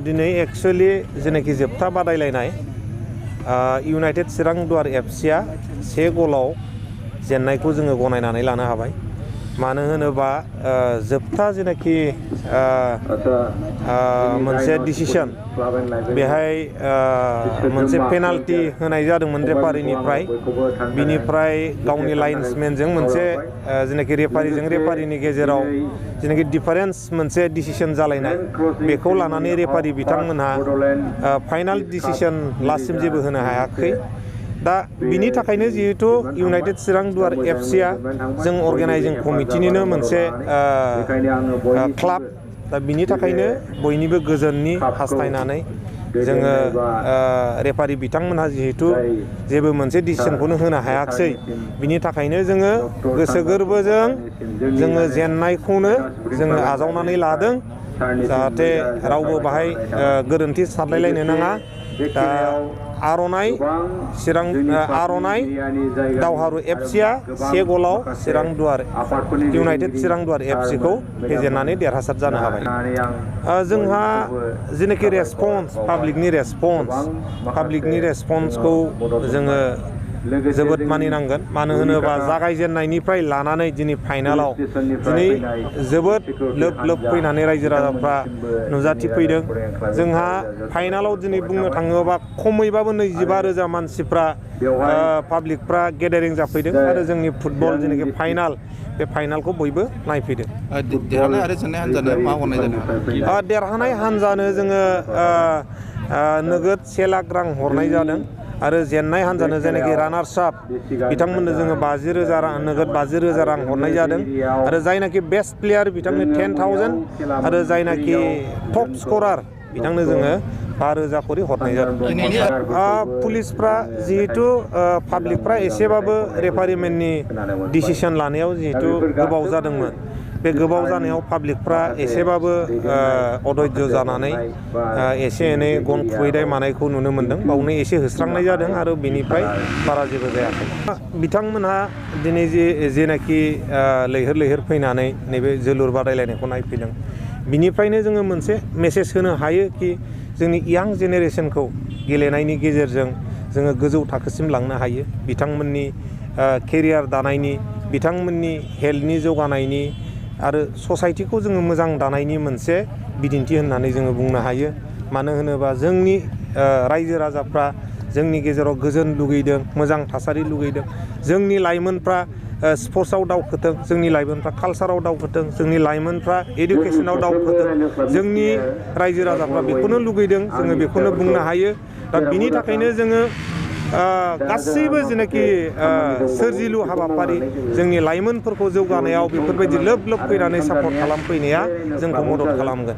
दिनै एक्चुअली जेनाखि जोबथा बादायलायनाय इउनाइटेड चिरां दुवार एफसिआ 1 गलाव जेननायखौ जोङो गनायनानै लानो हाबाय। मानो होनोबा जोबथा जेनाखि मोनसे डिसिसन बेहाय मोनसे पेनाल्टि होनाय जादोंमोन रेफारिनिफ्राय, बिनिफ्राय गावनि लाइन्समेनजों मोनसे जेनाखि रेफारिनि गेजेराव जेनाखि डिफारेन्स मोनसे डिसिसन जालायनाय, बेखौ लानानै रेफारि बिथांमोनहा फाइनाल डिसिसन लास्टसिम जेबो होनो हायाखै। दा बिनि थाखायनो जिहेतु इउनाइटेड चिरां दुवार एफसिआ जों अर्गेनाइजिं कमिटिनिनो मोनसे क्लाब, दा बिनि थाखायनो बयनिबो गोजोननि हास्थायनानै जोङो रेफारि बिथांमोनहा जिहेतु जेबो मोनसे डिसिसनखौनो होनो हायाखिसै, बिनि थाखायनो जोङो गोसो गोरबोजों जोङो जेननायखौनो जोङो आजावनानै लादों, जाहाथे रावबो बाहाय गोरोन्थि सानलायलायनो नाङा। दा आर'नाइ दावहारु एफसिआ 1 गलाव इउनाइटेड चिरां दुवार एफसिखौ फेजेननानै देरहासार जानो हाबाय। जोंहा जेनाखि रेसपन्स, पाब्लिकनि रेसपन्सखौ जोङो जोबोद मानिनांगोन। मानो होनोबा जागायजेननायनिफ्राय लानानै दिनै फाइनालाव दिनै जोबोद लोब फैनानै रायजो राजाफ्रा नुजाथिफैदों। जोंहा फाइनालाव दिनै बुंनो थाङोबा खमैबाबो 25,000 मानसिफ्रा पाब्लिकफ्रा गेदारिं जाफैदों आरो जोंनि फुटबल जेनाखि फाइनाल, बे फाइनालखौ बयबो नायफैदों। देरहानाय आरो जेननाय हान्जानो मा हरनाय जादों? देरहानाय हान्जानो जोङो नोगोद 1 लाख रां हरनाय जादों आरो जेननाय हान्जानो जेनाखि रानार्स आप बिथांमोननो जोङो 50,000 रां, नोगोद 50,000 रां हरनाय जादों। आरो जायनाखि बेस्ट प्लेयार बिथांनो 10,000 आरो जायनाखि टप स्करार बिथांनो जोङो 5,000 खरि हरनाय जादों। पुलिसफ्रा जिहेतु पाब्लिकफ्रा एसेबाबो रेफारिमेननि डिसिसन लानायाव जिहेतु गोबाव जादोंमोन, बे गोबाव जानायाव पाब्लिकफ्रा एसेबाबो अधैर्य जानानै एसे एनै गन खुबैनाय मानायखौ नुनो मोन्दों। बावनो एसे होस्रांनाय जादों आरो बेनिफ्राय बारा जेबो जायाखै। बिथांमोनहा दिनै जेनाखि लैहोर फैनानै नैबे जोलुर बादायलायनायखौ नायफैदों, बिनिफ्रायनो जोङो मोनसे मेसेज होनो हायो कि जोंनि यां जेनेरेसनखौ गेलेनायनि गेजेरजों जोङो गोजौ थाखोसिम लांनो हायो। बिथांमोननि केरियार दानायनि, बिथांमोननि हेल्थनि जौगानायनि आरो ससाइटिखौ जोङो मोजां दानायनि मोनसे बिदिन्थि होननानै जोङो बुंनो हायो। मानो होनोबा जोंनि रायजो राजाफ्रा जोंनि गेजेराव गोजोन लुगैदों, मोजां थासारि लुगैदों। जोंनि लाइमोनफ्रा स्पर्ट्सआव दावखोथों, जोंनि लाइमोनफ्रा कालसाराव दावखोथों, जोंनि लाइमोनफ्रा एडुकेसनाव दावखोथों। जोंनि रायजो राजाफ्रा बेखौनो लुगैदों, जोङो बेखौनो बुंनो हायो। दा बिनि थाखायनो जोङो गासैबो जेनाखि सोरजिलु हाबाफारि, जोंनि लाइमोनफोरखौ जौगानायाव बेफोरबायदि लोब फैनानै सापर्ट खालामफैनाया जोंखौ मदद खालामगोन।